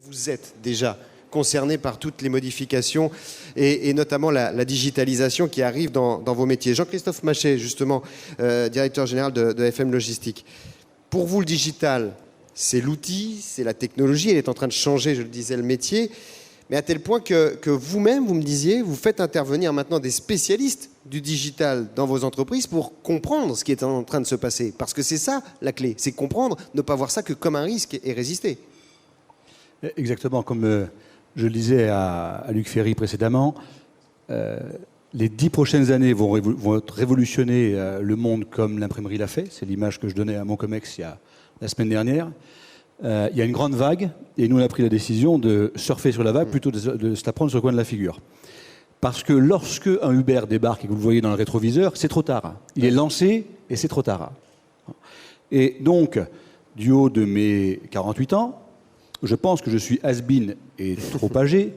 Vous êtes déjà concerné par toutes les modifications et notamment la digitalisation qui arrive dans vos métiers. Jean-Christophe Machet, justement, directeur général de FM Logistique. Pour vous, le digital, c'est l'outil, c'est la technologie, elle est en train de changer, je le disais, le métier, mais à tel point que vous-même, vous me disiez, vous faites intervenir maintenant des spécialistes du digital dans vos entreprises pour comprendre ce qui est en train de se passer. Parce que c'est ça la clé, c'est comprendre, ne pas voir ça que comme un risque et résister. Exactement, comme je le disais à Luc Ferry précédemment, les 10 prochaines années vont révolutionner le monde comme l'imprimerie l'a fait. C'est l'image que je donnais à Moncomex la semaine dernière. Il y a une grande vague, et nous on a pris la décision de surfer sur la vague plutôt de se la prendre sur le coin de la figure. Parce que lorsque un Uber débarque et que vous le voyez dans le rétroviseur, c'est trop tard. Il est lancé et c'est trop tard. Et donc, du haut de mes 48 ans, je pense que je suis has-been et trop âgé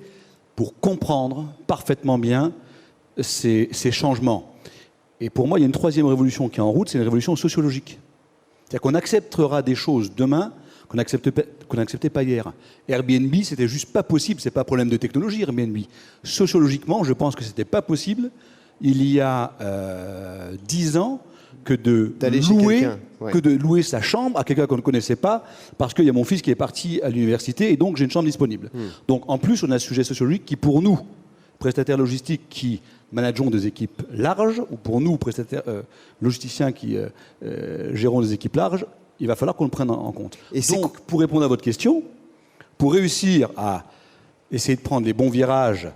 pour comprendre parfaitement bien ces changements. Et pour moi, il y a une troisième révolution qui est en route, c'est une révolution sociologique. C'est-à-dire qu'on acceptera des choses demain qu'on n'acceptait pas hier. Airbnb, c'était juste pas possible, c'est pas un problème de technologie, Airbnb. Sociologiquement, je pense que c'était pas possible, il y a 10 ans, que de louer sa chambre à quelqu'un qu'on ne connaissait pas, parce qu'il y a mon fils qui est parti à l'université, et donc j'ai une chambre disponible. Donc en plus, on a ce sujet sociologique qui, pour nous, prestataires logistiques qui manageons des équipes larges, ou pour nous, prestataires logisticiens qui gérons des équipes larges, il va falloir qu'on le prenne en compte. Et donc, pour répondre à votre question, pour réussir à essayer de prendre les bons virages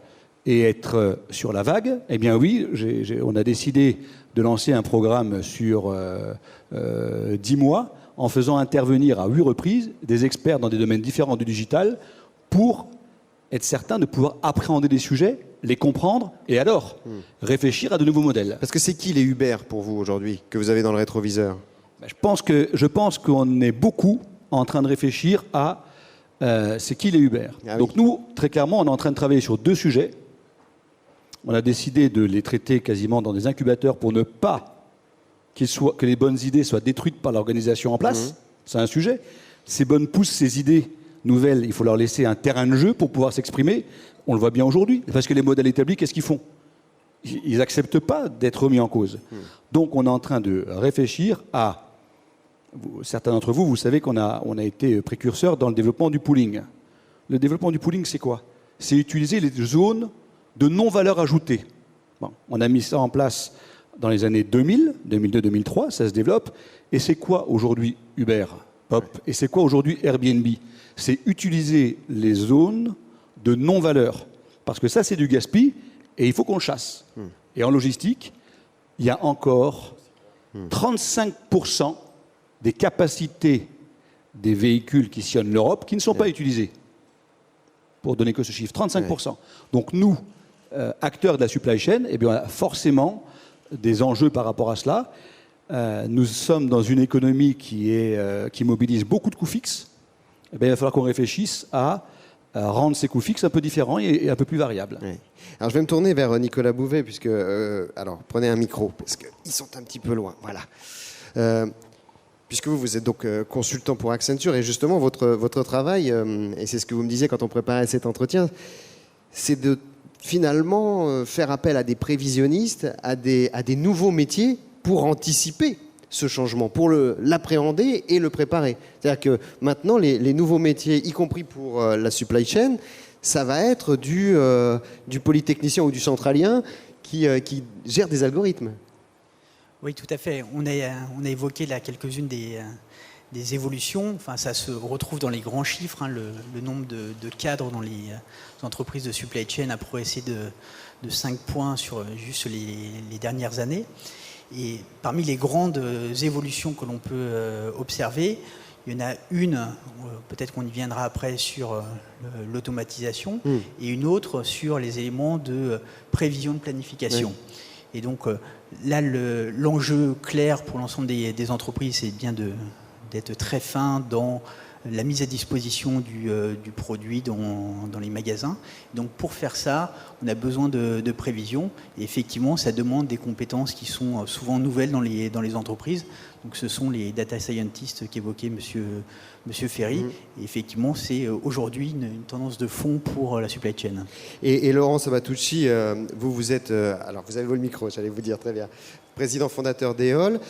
et être sur la vague, eh bien oui, on a décidé de lancer un programme sur 10 mois en faisant intervenir à 8 reprises des experts dans des domaines différents du digital pour être certain de pouvoir appréhender des sujets, les comprendre et alors réfléchir à de nouveaux modèles. Parce que c'est qui les Uber pour vous aujourd'hui, que vous avez dans le rétroviseur ? Je pense qu'on est beaucoup en train de réfléchir à c'est qui les Uber. Donc nous, très clairement, on est en train de travailler sur 2 sujets. On a décidé de les traiter quasiment dans des incubateurs pour ne pas que les bonnes idées soient détruites par l'organisation en place. C'est un sujet. Ces bonnes pousses, ces idées nouvelles, il faut leur laisser un terrain de jeu pour pouvoir s'exprimer. On le voit bien aujourd'hui. Parce que les modèles établis, qu'est-ce qu'ils font ? Ils n'acceptent pas d'être remis en cause. Donc on est en train de réfléchir à... Certains d'entre vous, vous savez qu'on a été précurseurs dans le développement du pooling. Le développement du pooling, c'est quoi ? C'est utiliser les zones de non-valeur ajoutée. Bon, on a mis ça en place dans les années 2000, 2002-2003, ça se développe. Et c'est quoi aujourd'hui Uber, Hop, et c'est quoi aujourd'hui Airbnb ? C'est utiliser les zones de non-valeur. Parce que ça, c'est du gaspillage et il faut qu'on le chasse. Et en logistique, il y a encore 35% des capacités des véhicules qui sillonnent l'Europe qui ne sont pas utilisées. Pour donner que ce chiffre, 35%. Donc nous, acteurs de la supply chain, eh bien, on a forcément des enjeux par rapport à cela. Nous sommes dans une économie qui mobilise beaucoup de coûts fixes. Eh bien, il va falloir qu'on réfléchisse à rendre ces coûts fixes un peu différents et un peu plus variables. Oui. Alors je vais me tourner vers Nicolas Bouvet, puisque... alors, prenez un micro, parce qu'ils sont un petit peu loin. Voilà. Puisque vous êtes donc consultant pour Accenture, et justement, votre travail, et c'est ce que vous me disiez quand on préparait cet entretien, c'est de finalement faire appel à des prévisionnistes, à des nouveaux métiers pour anticiper ce changement, pour l'appréhender et le préparer. C'est-à-dire que maintenant, les nouveaux métiers, y compris pour la supply chain, ça va être du polytechnicien ou du centralien qui gère des algorithmes. Oui, tout à fait. On a évoqué là quelques-unes des évolutions. Enfin, ça se retrouve dans les grands chiffres. Le nombre de cadres dans les entreprises de supply chain a progressé de 5 points sur juste les dernières années. Et parmi les grandes évolutions que l'on peut observer, il y en a une, peut-être qu'on y viendra après, sur l'automatisation, et une autre sur les éléments de prévision de planification. Oui. Et donc là, l'enjeu clair pour l'ensemble des entreprises, c'est bien d'être très fin dans la mise à disposition du produit dans les magasins. Donc pour faire ça, on a besoin de prévision. Et effectivement, ça demande des compétences qui sont souvent nouvelles dans les entreprises. Donc ce sont les data scientists qu'évoquait Monsieur Ferry. Et effectivement, c'est aujourd'hui une tendance de fond pour la supply chain. Et Laurent Sabatucci, vous êtes... alors vous avez le micro, j'allais vous dire, très bien. Président fondateur d'Eole.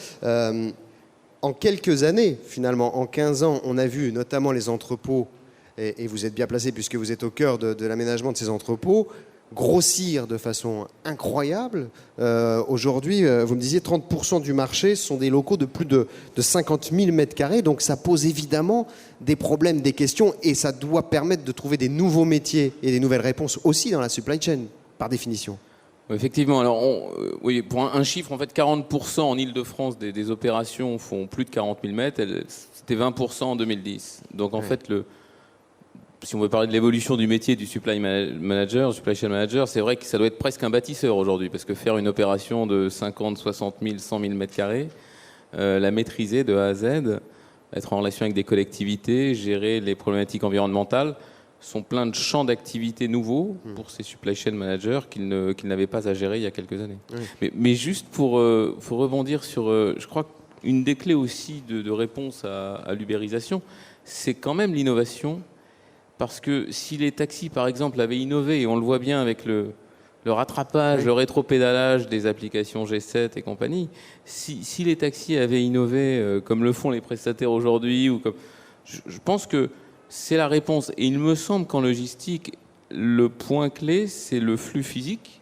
En quelques années, finalement, en 15 ans, on a vu notamment les entrepôts, et vous êtes bien placé puisque vous êtes au cœur de l'aménagement de ces entrepôts, grossir de façon incroyable. Aujourd'hui, vous me disiez 30% du marché sont des locaux de plus de 50 000 m², donc ça pose évidemment des problèmes, des questions, et ça doit permettre de trouver des nouveaux métiers et des nouvelles réponses aussi dans la supply chain, par définition. Effectivement, alors oui, pour un chiffre, en fait, 40% en Ile-de-France des opérations font plus de 40 000 mètres, c'était 20% en 2010. Donc en fait, si on veut parler de l'évolution du métier du supply chain manager, c'est vrai que ça doit être presque un bâtisseur aujourd'hui, parce que faire une opération de 50, 60 000, 100 000 mètres carrés, la maîtriser de A à Z, être en relation avec des collectivités, gérer les problématiques environnementales, sont plein de champs d'activité nouveaux pour ces supply chain managers qu'ils n'avaient pas à gérer il y a quelques années. Mais juste pour rebondir sur, je crois qu'une des clés aussi de réponse à l'ubérisation, c'est quand même l'innovation, parce que si les taxis, par exemple, avaient innové, et on le voit bien avec le rattrapage, le rétropédalage des applications G7 et compagnie, si les taxis avaient innové comme le font les prestataires aujourd'hui, ou comme, je pense que c'est la réponse. Et il me semble qu'en logistique, le point clé, c'est le flux physique.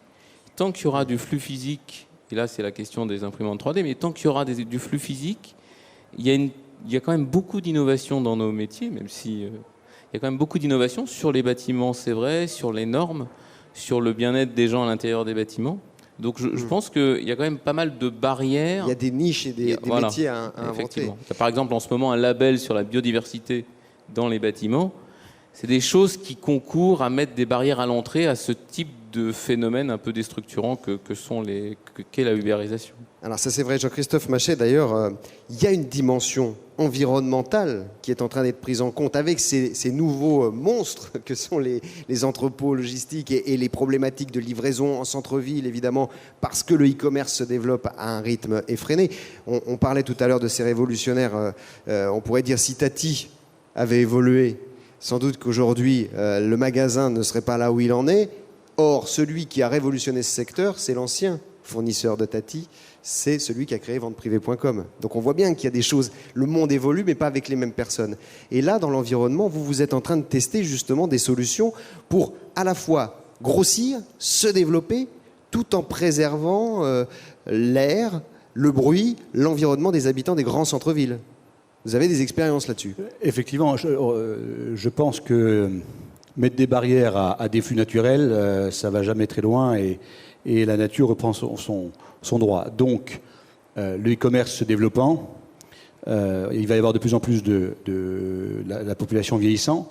Tant qu'il y aura du flux physique, et là c'est la question des imprimantes 3D, mais tant qu'il y aura du flux physique, il y a quand même beaucoup d'innovation dans nos métiers, même si il y a quand même beaucoup d'innovation sur les bâtiments, c'est vrai, sur les normes, sur le bien-être des gens à l'intérieur des bâtiments. Donc je pense qu'il y a quand même pas mal de barrières. Il y a des niches et des métiers à inventer. Il y a par exemple en ce moment un label sur la biodiversité dans les bâtiments. C'est des choses qui concourent à mettre des barrières à l'entrée à ce type de phénomène un peu déstructurant qu'est la ubérisation. Alors ça c'est vrai, Jean-Christophe Machet, d'ailleurs, il y a une dimension environnementale qui est en train d'être prise en compte avec ces nouveaux monstres que sont les entrepôts logistiques et les problématiques de livraison en centre-ville, évidemment, parce que le e-commerce se développe à un rythme effréné. On parlait tout à l'heure de ces révolutionnaires, on pourrait dire si Tati avait évolué, sans doute qu'aujourd'hui, le magasin ne serait pas là où il en est. Or, celui qui a révolutionné ce secteur, c'est l'ancien fournisseur de Tati, c'est celui qui a créé venteprivée.com. Donc on voit bien qu'il y a des choses, le monde évolue, mais pas avec les mêmes personnes. Et là, dans l'environnement, vous êtes en train de tester justement des solutions pour à la fois grossir, se développer, tout en préservant l'air, le bruit, l'environnement des habitants des grands centres-villes. Vous avez des expériences là-dessus? Effectivement, je pense que mettre des barrières à des flux naturels, ça ne va jamais très loin et la nature reprend son droit. Donc, le e-commerce se développant, il va y avoir de plus en plus de la population vieillissant.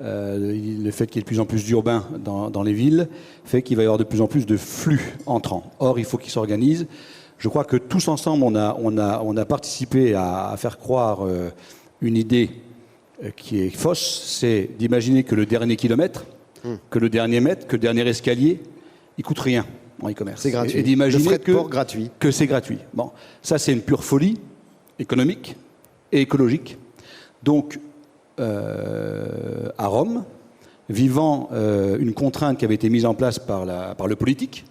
Le fait qu'il y ait de plus en plus d'urbains dans les villes fait qu'il va y avoir de plus en plus de flux entrants. Or, il faut qu'ils s'organisent. Je crois que tous ensemble, on a participé à faire croire une idée qui est fausse, c'est d'imaginer que le dernier kilomètre, que le dernier mètre, que le dernier escalier, il coûte rien en e-commerce. C'est gratuit. Et d'imaginer le frais de port gratuit. Que c'est gratuit. Bon, ça c'est une pure folie économique et écologique. Donc, à Rome, vivant une contrainte qui avait été mise en place par le politique,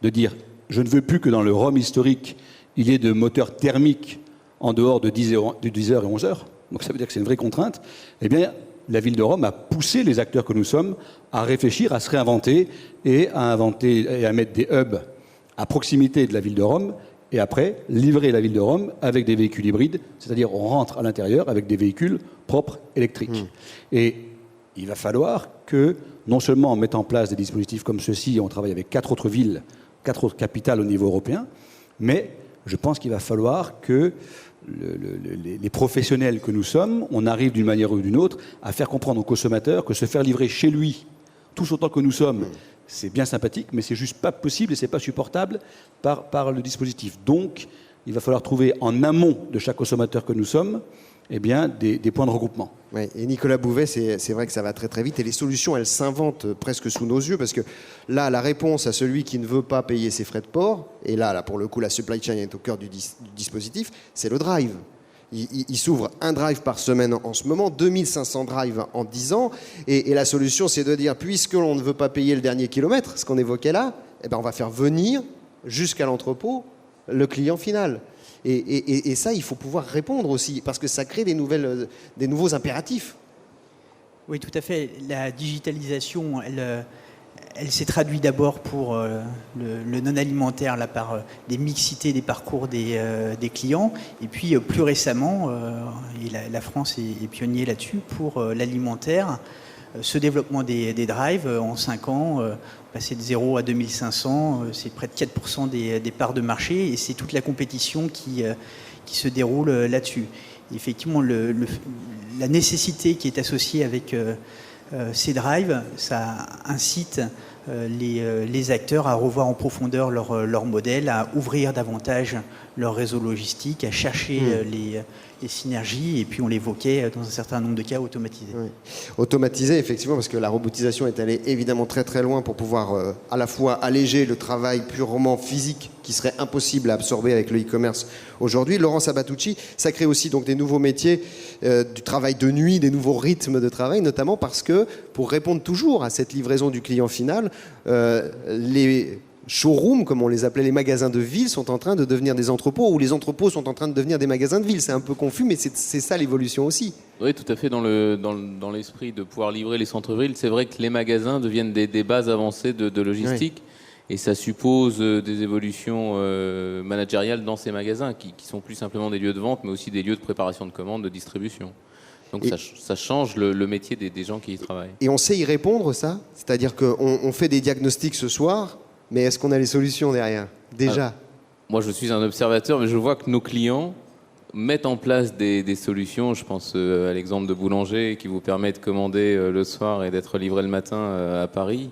de dire je ne veux plus que dans le Rome historique, il y ait de moteurs thermiques en dehors de 10h et 11h. Donc ça veut dire que c'est une vraie contrainte. Eh bien, la ville de Rome a poussé les acteurs que nous sommes à réfléchir, à se réinventer et à mettre des hubs à proximité de la ville de Rome et après livrer la ville de Rome avec des véhicules hybrides, c'est-à-dire on rentre à l'intérieur avec des véhicules propres électriques. Et il va falloir que, non seulement en mettant en place des dispositifs comme ceux-ci, on travaille avec 4 autres villes, 4 autres capitales au niveau européen, mais je pense qu'il va falloir que les professionnels que nous sommes, on arrive d'une manière ou d'une autre à faire comprendre aux consommateurs que se faire livrer chez lui, tous autant que nous sommes, c'est bien sympathique, mais c'est juste pas possible et c'est pas supportable par le dispositif. Donc, il va falloir trouver en amont de chaque consommateur que nous sommes des points de regroupement. Ouais, et Nicolas Bouvet, c'est vrai que ça va très très vite et les solutions, elles s'inventent presque sous nos yeux parce que là, la réponse à celui qui ne veut pas payer ses frais de port, et là pour le coup, la supply chain est au cœur du dispositif, c'est le drive. Il s'ouvre un drive par semaine en ce moment, 2500 drives en 10 ans, et la solution, c'est de dire, puisque l'on ne veut pas payer le dernier kilomètre, ce qu'on évoquait là, eh ben, on va faire venir jusqu'à l'entrepôt le client final. Et ça, il faut pouvoir répondre aussi, parce que ça crée des nouveaux impératifs. Oui, tout à fait. La digitalisation, elle s'est traduite d'abord pour le non-alimentaire là, par des mixités des parcours des clients. Et puis, plus récemment, et la France est pionnier là-dessus, pour l'alimentaire, ce développement des drives en 5 ans, passer de 0 à 2500, c'est près de 4% des parts de marché et c'est toute la compétition qui se déroule là-dessus. Et effectivement, la nécessité qui est associée avec ces drives, ça incite les acteurs à revoir en profondeur leur modèle, à ouvrir davantage leur réseau logistique, à chercher les synergies, et puis on l'évoquait dans un certain nombre de cas, automatiser. Oui. Automatiser, effectivement, parce que la robotisation est allée évidemment très très loin pour pouvoir à la fois alléger le travail purement physique qui serait impossible à absorber avec le e-commerce aujourd'hui. Laurent Sabatucci, ça crée aussi donc des nouveaux métiers, du travail de nuit, des nouveaux rythmes de travail, notamment parce que pour répondre toujours à cette livraison du client final, les showrooms, comme on les appelait, les magasins de ville, sont en train de devenir des entrepôts, ou les entrepôts sont en train de devenir des magasins de ville. C'est un peu confus, mais c'est ça l'évolution aussi. Oui, tout à fait. Dans l'esprit de pouvoir livrer les centres-villes, c'est vrai que les magasins deviennent des bases avancées de logistique. Oui. Et ça suppose des évolutions managériales dans ces magasins, qui sont plus simplement des lieux de vente, mais aussi des lieux de préparation de commandes, de distribution. Donc ça change le métier des gens qui y travaillent. Et on sait y répondre, ça ? C'est-à-dire qu'on fait des diagnostics ce soir, mais est-ce qu'on a les solutions derrière ? Déjà ? Moi, je suis un observateur, mais je vois que nos clients mettent en place des solutions. Je pense à l'exemple de Boulanger, qui vous permet de commander le soir et d'être livré le matin à Paris.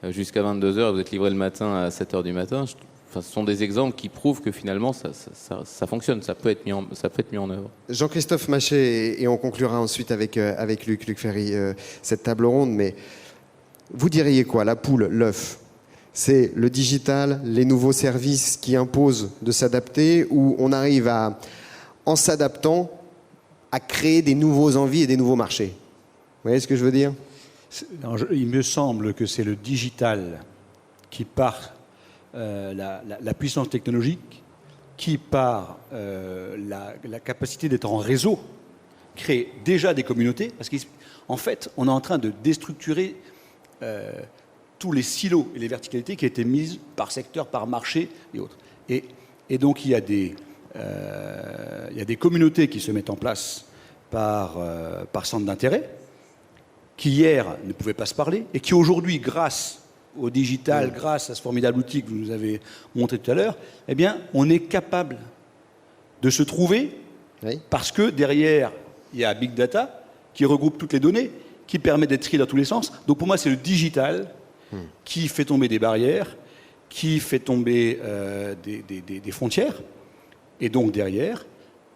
Jusqu'à 22h, vous êtes livré le matin à 7h du matin. Ce sont des exemples qui prouvent que finalement, ça fonctionne, ça peut être mis en œuvre. Jean-Christophe Machet, et on conclura ensuite avec Luc Ferry, cette table ronde, mais vous diriez quoi, la poule, l'œuf ? C'est le digital, les nouveaux services qui imposent de s'adapter, ou on arrive en s'adaptant, à créer des nouveaux envies et des nouveaux marchés ? Vous voyez ce que je veux dire ? Il me semble que c'est le digital qui, par la puissance technologique, qui, par la capacité d'être en réseau, crée déjà des communautés. Parce qu'en fait, on est en train de déstructurer tous les silos et les verticalités qui étaient mises par secteur, par marché et autres. Et donc, il y a des communautés qui se mettent en place par centre d'intérêt, qui hier ne pouvaient pas se parler, et qui aujourd'hui, grâce au digital, grâce à ce formidable outil que vous nous avez montré tout à l'heure, eh bien, on est capable de se trouver, parce que derrière, il y a Big Data qui regroupe toutes les données, qui permet d'être trié dans tous les sens. Donc pour moi, c'est le digital qui fait tomber des barrières, qui fait tomber des frontières, et donc derrière,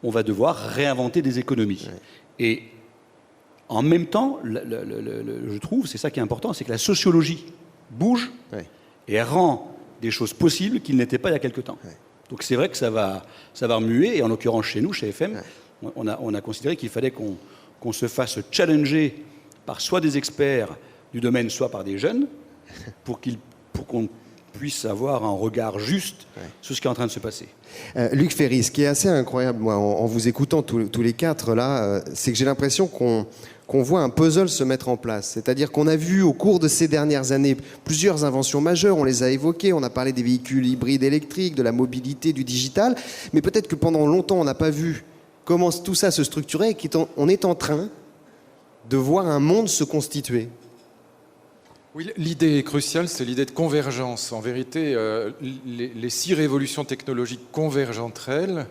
on va devoir réinventer des économies. Et en même temps, je trouve, c'est ça qui est important, c'est que la sociologie bouge et rend des choses possibles qui n'étaient pas il y a quelque temps. Donc c'est vrai que ça va remuer, et en l'occurrence chez nous, chez FM, on a considéré qu'il fallait qu'on se fasse challenger par soit des experts du domaine, soit par des jeunes, pour qu'on puisse avoir un regard juste sur ce qui est en train de se passer. Luc Ferry, ce qui est assez incroyable, moi, en vous écoutant tous les quatre là, c'est que j'ai l'impression qu'on voit un puzzle se mettre en place. C'est-à-dire qu'on a vu au cours de ces dernières années plusieurs inventions majeures, on les a évoquées, on a parlé des véhicules hybrides électriques, de la mobilité, du digital, mais peut-être que pendant longtemps on n'a pas vu comment tout ça se structurait et qu'on est en train de voir un monde se constituer. Oui, l'idée est cruciale, c'est l'idée de convergence. En vérité, les 6 révolutions technologiques convergent entre elles,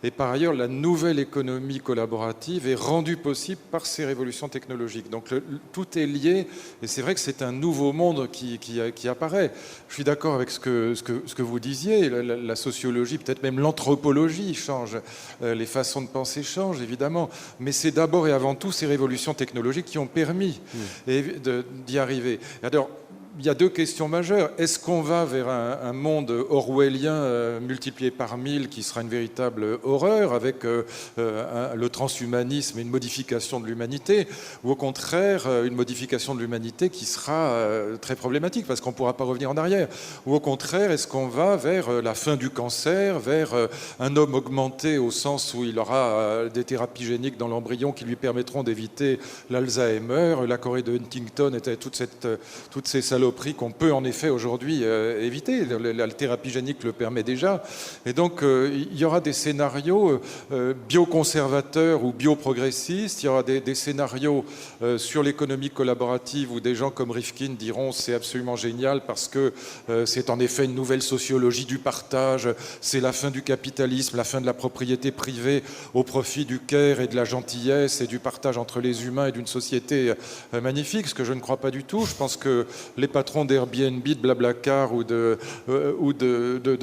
Et par ailleurs, la nouvelle économie collaborative est rendue possible par ces révolutions technologiques. Donc tout est lié, et c'est vrai que c'est un nouveau monde qui apparaît. Je suis d'accord avec ce que vous disiez, la sociologie, peut-être même l'anthropologie change, les façons de penser changent, évidemment, mais c'est d'abord et avant tout ces révolutions technologiques qui ont permis d'y arriver. Alors, il y a deux questions majeures. Est-ce qu'on va vers un monde orwellien multiplié par 1000 qui sera une véritable horreur avec le transhumanisme et une modification de l'humanité, ou au contraire une modification de l'humanité qui sera très problématique parce qu'on ne pourra pas revenir en arrière, ou au contraire est-ce qu'on va vers la fin du cancer, vers un homme augmenté au sens où il aura des thérapies géniques dans l'embryon qui lui permettront d'éviter l'Alzheimer, la Corée de Huntington et toutes ces saloperies qu'on peut en effet aujourd'hui éviter. La thérapie génique le permet déjà. Et donc, il y aura des scénarios bioconservateurs ou bioprogressistes. Il y aura des scénarios sur l'économie collaborative où des gens comme Rifkin diront c'est absolument génial parce que c'est en effet une nouvelle sociologie du partage. C'est la fin du capitalisme, la fin de la propriété privée au profit du care et de la gentillesse et du partage entre les humains et d'une société magnifique, ce que je ne crois pas du tout. Je pense que les patrons d'Airbnb, de Blablacar ou de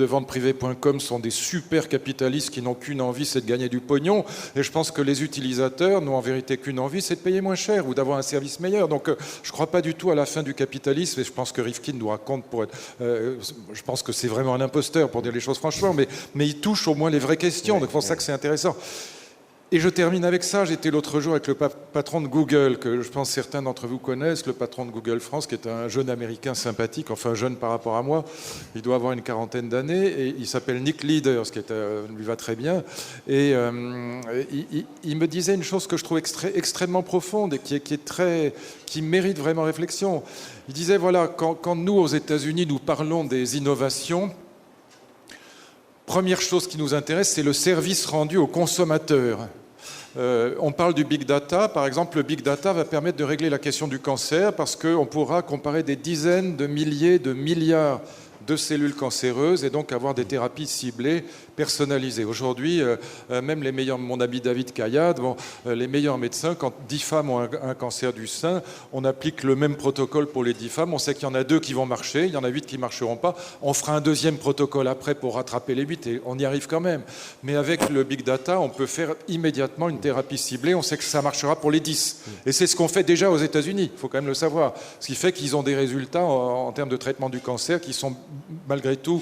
venteprivée.com sont des super capitalistes qui n'ont qu'une envie, c'est de gagner du pognon. Et je pense que les utilisateurs n'ont en vérité qu'une envie, c'est de payer moins cher ou d'avoir un service meilleur. Donc je ne crois pas du tout à la fin du capitalisme et je pense que Rifkin nous raconte pour être... je pense que c'est vraiment un imposteur pour dire les choses franchement, mais il touche au moins les vraies questions. Donc c'est pour ça que c'est intéressant. Et je termine avec ça. J'étais l'autre jour avec le patron de Google, que je pense certains d'entre vous connaissent, le patron de Google France, qui est un jeune Américain sympathique, enfin jeune par rapport à moi. Il doit avoir une quarantaine d'années et il s'appelle Nick Leader, ce qui lui va très bien. Et il me disait une chose que je trouve extrêmement profonde et qui mérite vraiment réflexion. Il disait, voilà, quand nous, aux États-Unis, nous parlons des innovations, première chose qui nous intéresse, c'est le service rendu aux consommateurs. On parle du big data. Par exemple, le big data va permettre de régler la question du cancer parce qu'on pourra comparer des dizaines de milliers de milliards de cellules cancéreuses et donc avoir des thérapies ciblées, personnalisées. Aujourd'hui, même les meilleurs, mon ami David Kayad, les meilleurs médecins, quand 10 femmes ont un cancer du sein, on applique le même protocole pour les 10 femmes. On sait qu'il y en a 2 qui vont marcher, il y en a 8 qui ne marcheront pas. On fera un deuxième protocole après pour rattraper les 8 et on y arrive quand même. Mais avec le big data, on peut faire immédiatement une thérapie ciblée. On sait que ça marchera pour les 10. Et c'est ce qu'on fait déjà aux États-Unis, il faut quand même le savoir. Ce qui fait qu'ils ont des résultats en termes de traitement du cancer qui sont malgré tout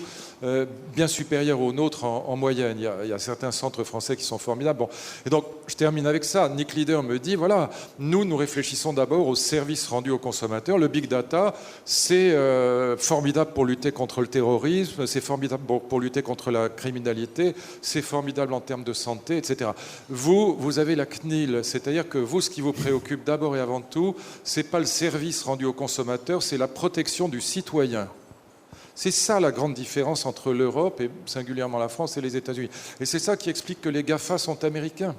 bien supérieurs aux nôtres en moyenne. Il y a certains centres français qui sont formidables. Bon. Et donc, je termine avec ça. Nick Leader me dit, voilà, nous réfléchissons d'abord aux services rendus aux consommateurs. Le big data, c'est formidable pour lutter contre le terrorisme, c'est formidable pour lutter contre la criminalité, c'est formidable en termes de santé, etc. Vous avez la CNIL, c'est-à-dire que vous, ce qui vous préoccupe d'abord et avant tout, c'est pas le service rendu aux consommateurs, c'est la protection du citoyen. C'est ça la grande différence entre l'Europe et singulièrement la France et les États-Unis. Et c'est ça qui explique que les GAFA sont américains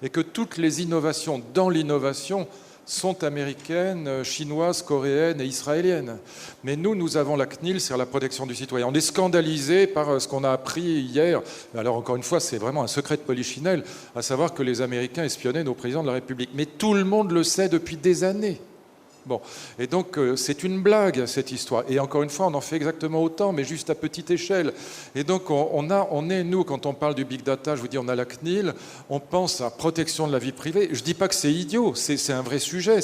et que toutes les innovations dans l'innovation sont américaines, chinoises, coréennes et israéliennes. Mais nous avons la CNIL, c'est la protection du citoyen. On est scandalisé par ce qu'on a appris hier. Alors encore une fois, c'est vraiment un secret de polichinelle, à savoir que les Américains espionnaient nos présidents de la République. Mais tout le monde le sait depuis des années. Bon, et donc c'est une blague cette histoire. Et encore une fois, on en fait exactement autant, mais juste à petite échelle. Et donc nous, quand on parle du big data, je vous dis, on a la CNIL, on pense à protection de la vie privée. Je dis pas que c'est idiot, c'est un vrai sujet.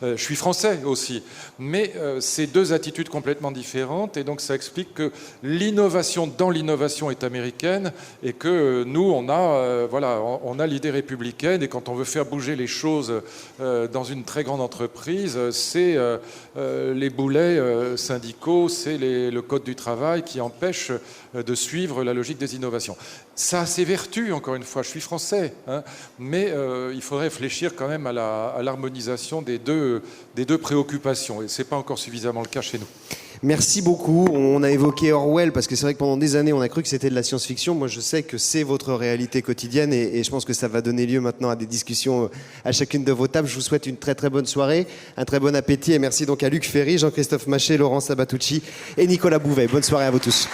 Je suis français aussi, mais c'est deux attitudes complètement différentes. Et donc ça explique que l'innovation dans l'innovation est américaine et que nous, on a l'idée républicaine. Et quand on veut faire bouger les choses dans une très grande entreprise, c'est les boulets syndicaux, c'est le code du travail qui empêche de suivre la logique des innovations. Ça a ses vertus, encore une fois, je suis français, hein, mais il faudrait réfléchir quand même à l'harmonisation des deux préoccupations, et ce n'est pas encore suffisamment le cas chez nous. Merci beaucoup. On a évoqué Orwell parce que c'est vrai que pendant des années, on a cru que c'était de la science-fiction. Moi, je sais que c'est votre réalité quotidienne et je pense que ça va donner lieu maintenant à des discussions à chacune de vos tables. Je vous souhaite une très très bonne soirée, un très bon appétit et merci donc à Luc Ferry, Jean-Christophe Maché, Laurent Sabatucci et Nicolas Bouvet. Bonne soirée à vous tous.